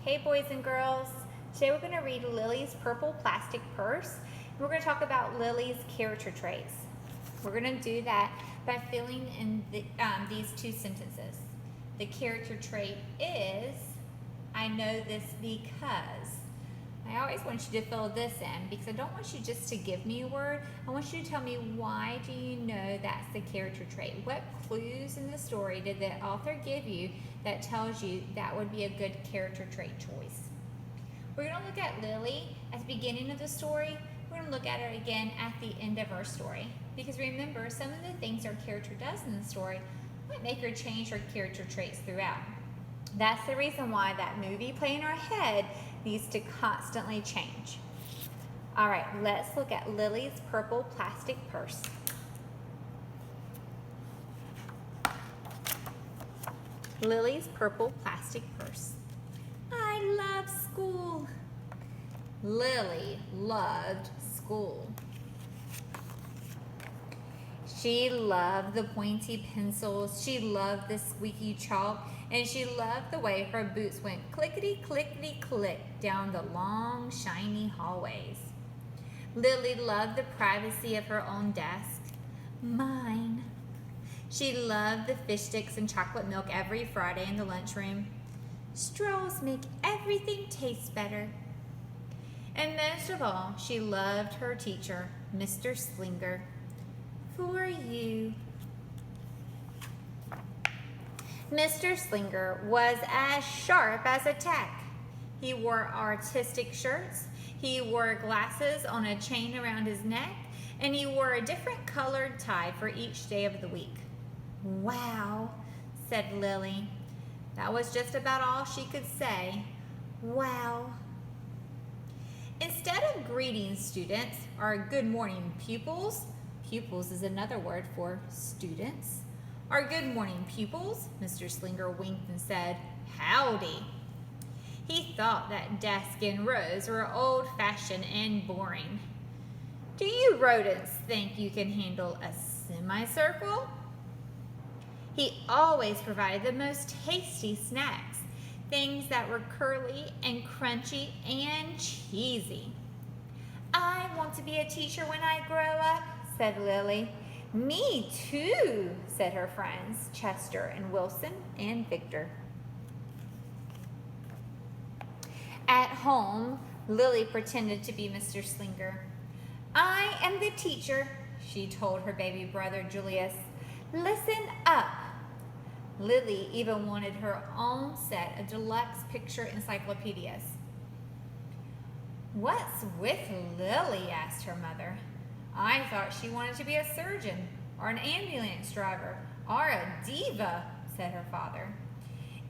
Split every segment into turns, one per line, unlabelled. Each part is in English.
Hey boys and girls, today we're going to read Lily's Purple Plastic Purse. We're going to talk about Lily's character traits. We're going to do that by filling in these two sentences. The character trait is, I know this because. I always want you to fill this in because I don't want you just to give me a word. I want you to tell me, why do you know that's the character trait? What clues in the story did the author give you that tells you that would be a good character trait choice? We're going to look at Lily at the beginning of the story. We're going to look at her again at the end of our story. Because remember, some of the things our character does in the story might make her change her character traits throughout. That's the reason why that movie playing in our head needs to constantly change. All right, let's look at Lily's Purple Plastic Purse. Lily's Purple Plastic Purse. I love school. Lily loved school. She loved the pointy pencils, she loved the squeaky chalk, and she loved the way her boots went clickety-clickety-click down the long, shiny hallways. Lily loved the privacy of her own desk. Mine. She loved the fish sticks and chocolate milk every Friday in the lunchroom. Straws make everything taste better. And most of all, she loved her teacher, Mr. Slinger. For you. Mr. Slinger was as sharp as a tack. He wore artistic shirts, he wore glasses on a chain around his neck, and he wore a different colored tie for each day of the week. Wow, said Lily. That was just about all she could say. Wow. Instead of greeting students or good morning pupils, pupils is another word for students. Our good morning pupils, Mr. Slinger winked and said, howdy. He thought that desk and rows were old-fashioned and boring. Do you rodents think you can handle a semicircle? He always provided the most tasty snacks, things that were curly and crunchy and cheesy. I want to be a teacher when I grow up, said Lily. Me too, said her friends, Chester and Wilson and Victor. At home, Lily pretended to be Mr. Slinger. I am the teacher, she told her baby brother Julius. Listen up. Lily even wanted her own set of deluxe picture encyclopedias. What's with Lily? Asked her mother. I thought she wanted to be a surgeon or an ambulance driver or a diva, said her father.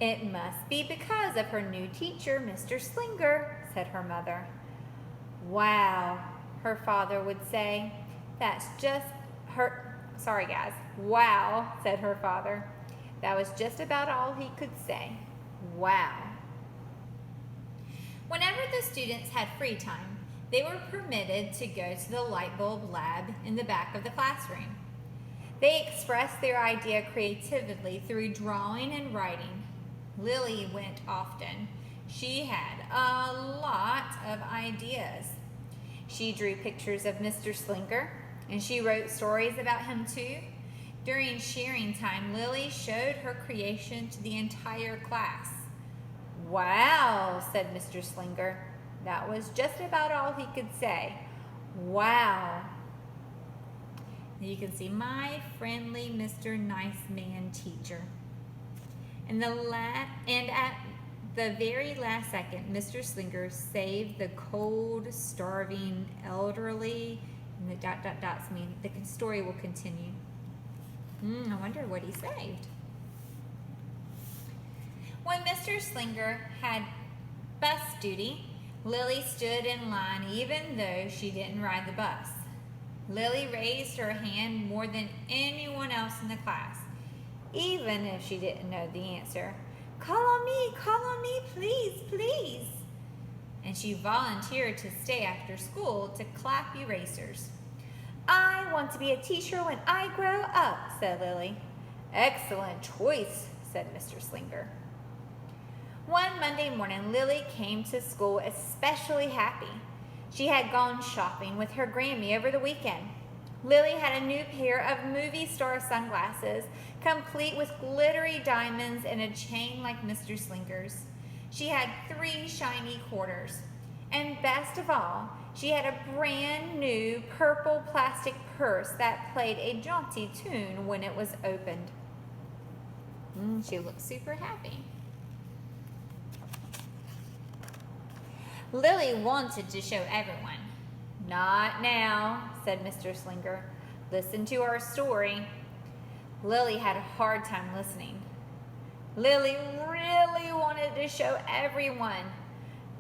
It must be because of her new teacher, Mr. Slinger, said her mother. Wow, her father would say. That's just her, sorry guys, wow, said her father. That was just about all he could say. Wow. Whenever the students had free time, they were permitted to go to the light bulb lab in the back of the classroom. They expressed their idea creatively through drawing and writing. Lily went often. She had a lot of ideas. She drew pictures of Mr. Slinger, and she wrote stories about him too. During sharing time, Lily showed her creation to the entire class. Wow, said Mr. Slinger. That was just about all he could say. Wow. You can see my friendly Mr. Nice Man teacher. And at the very last second, Mr. Slinger saved the cold, starving, elderly, and the ... mean the story will continue. I wonder what he saved. When Mr. Slinger had bus duty, Lily stood in line even though she didn't ride the bus. Lily raised her hand more than anyone else in the class, even if she didn't know the answer. Call on me, please, please. And she volunteered to stay after school to clap erasers. I want to be a teacher when I grow up, said Lily. Excellent choice, said Mr. Slinger. One Monday morning, Lily came to school especially happy. She had gone shopping with her Grammy over the weekend. Lily had a new pair of movie star sunglasses, complete with glittery diamonds and a chain like Mr. Slinger's. She had 3 shiny quarters. And best of all, she had a brand new purple plastic purse that played a jaunty tune when it was opened. She looked super happy. Lily wanted to show everyone. "Not now," said Mr. Slinger. "Listen to our story." Lily had a hard time listening. Lily really wanted to show everyone.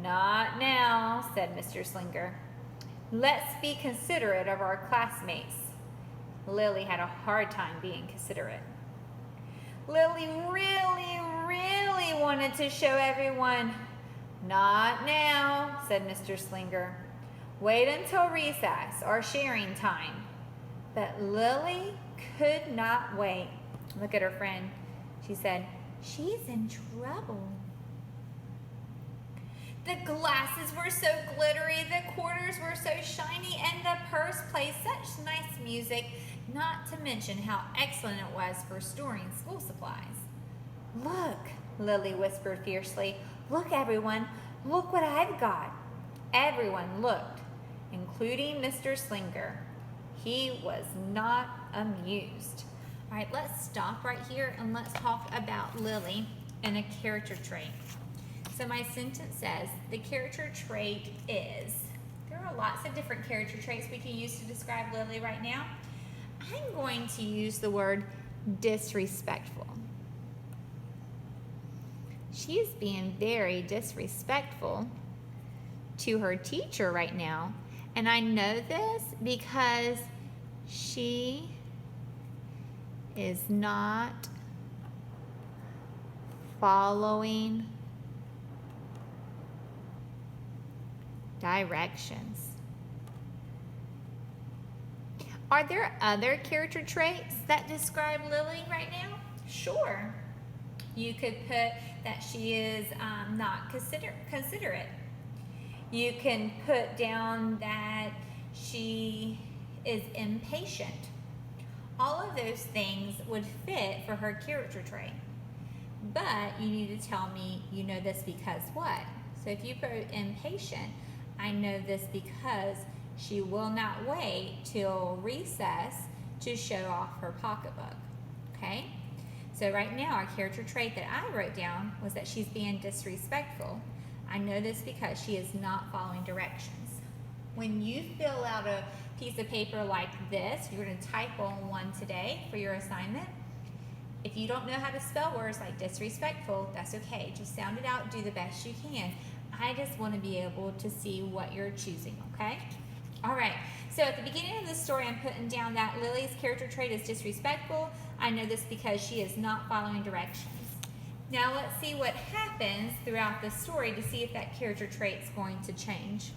"Not now," said Mr. Slinger. "Let's be considerate of our classmates." Lily had a hard time being considerate. Lily really wanted to show everyone. "Not now," said Mr. Slinger. "Wait until recess or sharing time." But Lily could not wait. Look at her friend. She said, "She's in trouble." The glasses were so glittery, the quarters were so shiny, and the purse played such nice music, not to mention how excellent it was for storing school supplies. "Look," Lily whispered fiercely. "Look, everyone. Look what I've got." Everyone looked, including Mr. Slinger. He was not amused. All right, let's stop right here and let's talk about Lily and a character trait. So my sentence says, the character trait is, there are lots of different character traits we can use to describe Lily right now. I'm going to use the word disrespectful. She is being very disrespectful to her teacher right now. And I know this because she is not following directions. Are there other character traits that describe Lily right now? Sure. You could put that she is not considerate. You can put down that she is impatient. All of those things would fit for her character trait. But you need to tell me you know this because what? So if you put impatient, I know this because she will not wait till recess to show off her pocketbook. Okay? So right now, our character trait that I wrote down was that she's being disrespectful. I know this because she is not following directions. When you fill out a piece of paper like this, you're going to type on one today for your assignment. If you don't know how to spell words like disrespectful, that's okay. Just sound it out, do the best you can. I just want to be able to see what you're choosing, okay? All right, so at the beginning of the story, I'm putting down that Lily's character trait is disrespectful. I know this because she is not following directions. Now let's see what happens throughout the story to see if that character trait is going to change.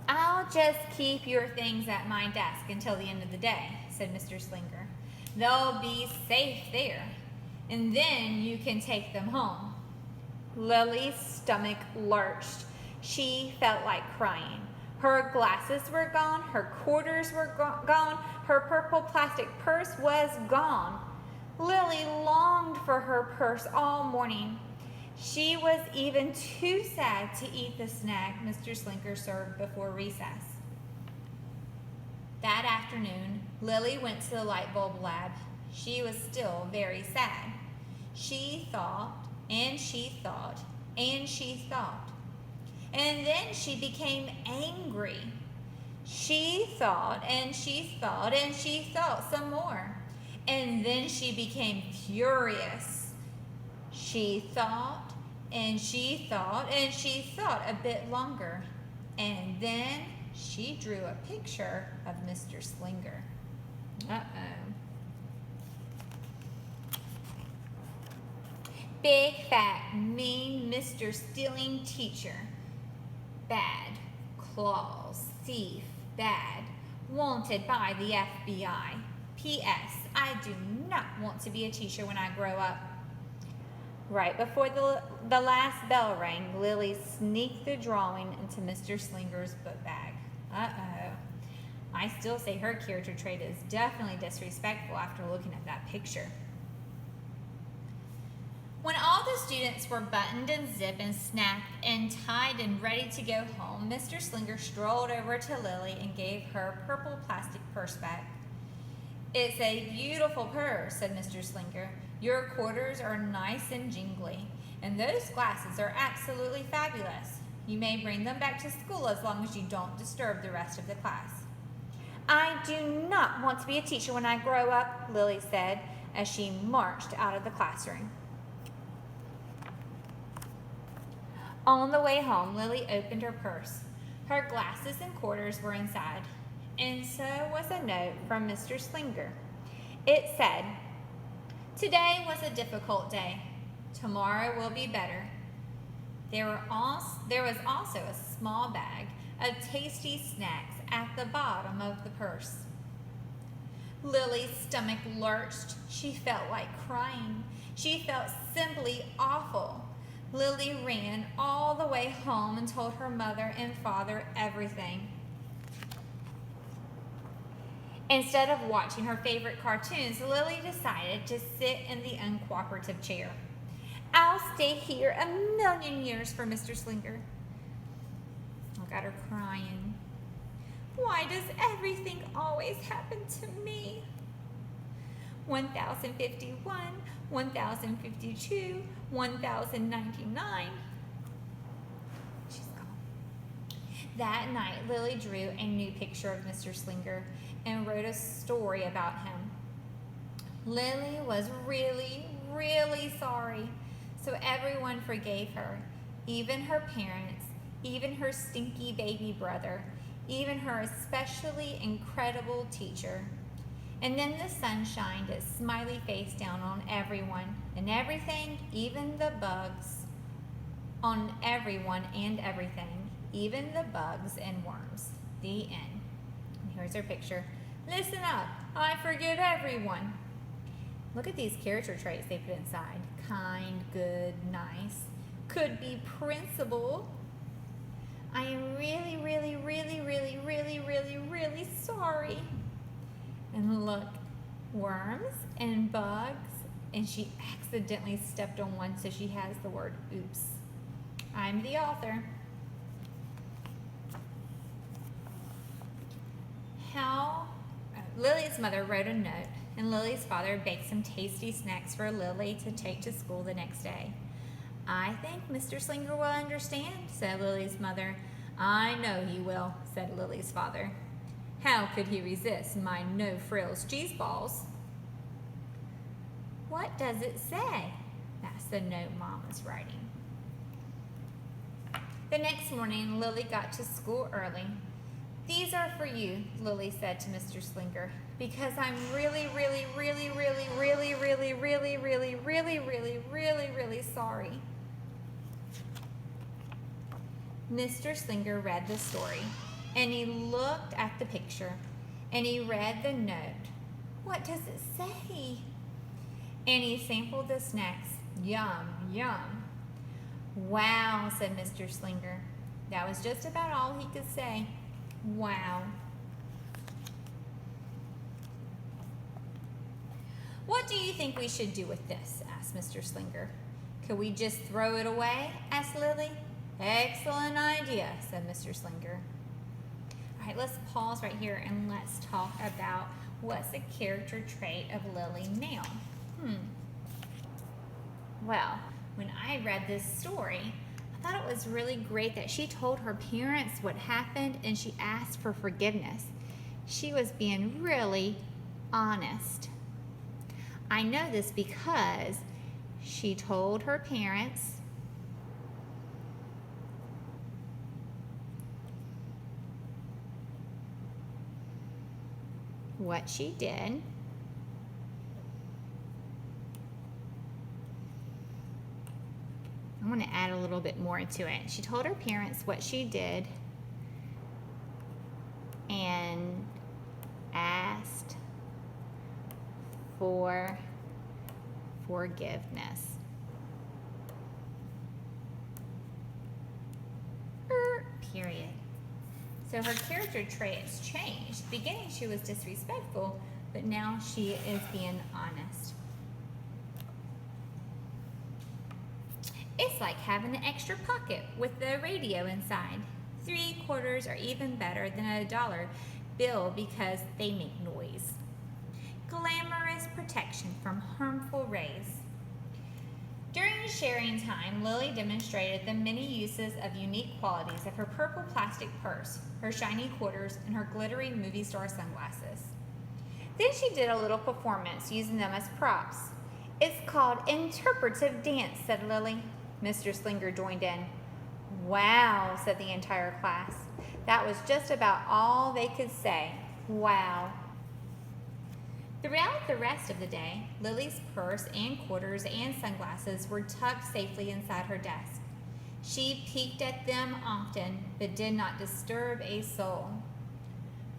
"I'll just keep your things at my desk until the end of the day," said Mr. Slinger. "They'll be safe there, and then you can take them home." Lily's stomach lurched. She felt like crying. Her glasses were gone, her quarters were gone, her purple plastic purse was gone. Lily longed for her purse all morning. She was even too sad to eat the snack Mr. Slinger served before recess. That afternoon, Lily went to the light bulb lab. She was still very sad. She thought, and she thought, and she thought. And then she became angry. She thought, and she thought, and she thought some more. And then she became furious. She thought, and she thought, and she thought a bit longer. And then she drew a picture of Mr. Slinger. Uh-oh. Big, fat, mean Mr. Stealing Teacher. Bad. Claws. Thief. Bad. Wanted by the FBI. P.S. I do not want to be a teacher when I grow up. Right before the last bell rang, Lily sneaked the drawing into Mr. Slinger's book bag. Uh-oh. I still say her character trait is definitely disrespectful after looking at that picture. When all the students were buttoned and zipped and snapped and tied and ready to go home, Mr. Slinger strolled over to Lily and gave her a purple plastic purse back. "It's a beautiful purse," said Mr. Slinger. "Your quarters are nice and jingly, and those glasses are absolutely fabulous. You may bring them back to school as long as you don't disturb the rest of the class." "I do not want to be a teacher when I grow up," Lily said as she marched out of the classroom. On the way home, Lily opened her purse. Her glasses and quarters were inside, and so was a note from Mr. Slinger. It said, "Today was a difficult day. Tomorrow will be better." There was also a small bag of tasty snacks at the bottom of the purse. Lily's stomach lurched. She felt like crying. She felt simply awful. Lily ran all the way home and told her mother and father everything. Instead of watching her favorite cartoons, Lily decided to sit in the uncooperative chair. "I'll stay here a million years for Mr. Slinger." I got her crying. "Why does everything always happen to me? 1051, 1052, 1099. She's gone. That night, Lily drew a new picture of Mr. Slinger and wrote a story about him. Lily was really, really sorry, so everyone forgave her, even her parents, even her stinky baby brother, even her especially incredible teacher. And then the sun shined its smiley face down on everyone and everything, even the bugs. On everyone and everything, even the bugs and worms. The end. And here's her picture. "Listen up, I forgive everyone." Look at these character traits they put inside. Kind, good, nice. Could be principal. "I am really, really, really, really, really, really, really sorry." And look, worms and bugs, and she accidentally stepped on one, so she has the word oops. I'm the author. Lily's mother wrote a note, and Lily's father baked some tasty snacks for Lily to take to school the next day. "I think Mr. Slinger will understand," said Lily's mother. "I know he will," said Lily's father. "How could he resist my no-frills cheese balls?" "What does it say?" That's the note Mom was writing. The next morning, Lily got to school early. "These are for you," Lily said to Mr. Slinger, "because I'm really, really, really, really, really, really, really, really, really, really, really, really sorry." Mr. Slinger read the story, and he looked at the picture, and he read the note. "What does it say?" And he sampled the snacks. "Yum, yum." "Wow," said Mr. Slinger. That was just about all he could say. Wow. "What do you think we should do with this?" asked Mr. Slinger. "Could we just throw it away?" asked Lily. "Excellent idea," said Mr. Slinger. All right, let's pause right here and let's talk about what's the character trait of Lily now. Well, when I read this story, I thought it was really great that she told her parents what happened and she asked for forgiveness. She was being really honest. I know this because she told her parents what she did. I want to add a little bit more into it. She told her parents what she did and asked for forgiveness. Period. So her character traits changed. Beginning, she was disrespectful, but now she is being honest. It's like having an extra pocket with the radio inside. 3 quarters are even better than a dollar bill because they make noise. Glamorous protection from harmful rays. During sharing time, Lily demonstrated the many uses of unique qualities of her purple plastic purse, her shiny quarters, and her glittery movie star sunglasses. Then she did a little performance using them as props. It's called interpretive dance, said Lily. Mr. Slinger joined in. Wow, said the entire class. That was just about all they could say. Wow. Throughout the rest of the day, Lily's purse and quarters and sunglasses were tucked safely inside her desk. She peeked at them often, but did not disturb a soul.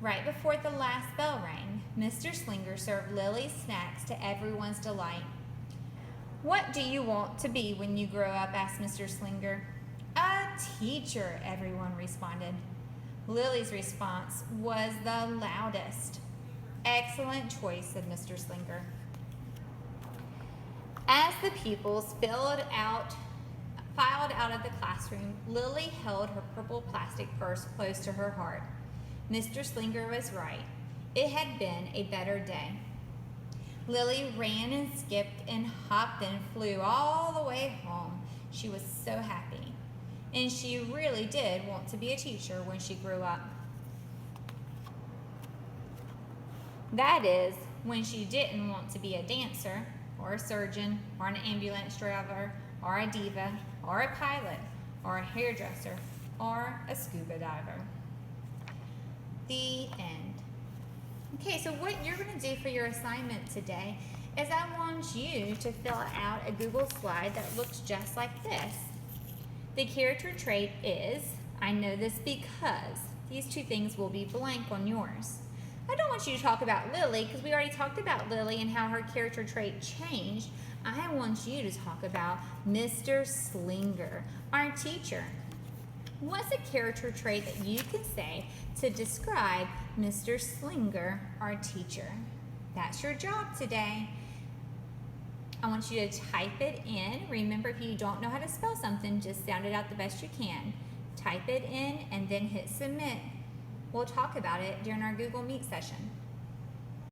Right before the last bell rang, Mr. Slinger served Lily snacks to everyone's delight. What do you want to be when you grow up? Asked Mr. Slinger. A teacher, everyone responded. Lily's response was the loudest. Excellent choice, said Mr. Slinger. As the pupils filed out of the classroom, Lily held her purple plastic purse close to her heart. Mr. Slinger was right. It had been a better day. Lily ran and skipped and hopped and flew all the way home. She was so happy. And she really did want to be a teacher when she grew up. That is, when she didn't want to be a dancer, or a surgeon, or an ambulance driver, or a diva, or a pilot, or a hairdresser, or a scuba diver. The end. Okay, so what you're going to do for your assignment today is I want you to fill out a Google slide that looks just like this. The character trait is, I know this because, these 2 things will be blank on yours. I don't want you to talk about Lily because we already talked about Lily and how her character trait changed. I want you to talk about Mr. Slinger, our teacher. What's a character trait that you can say to describe Mr. Slinger, our teacher? That's your job today. I want you to type it in. Remember, if you don't know how to spell something, just sound it out the best you can. Type it in and then hit submit. We'll talk about it during our Google Meet session.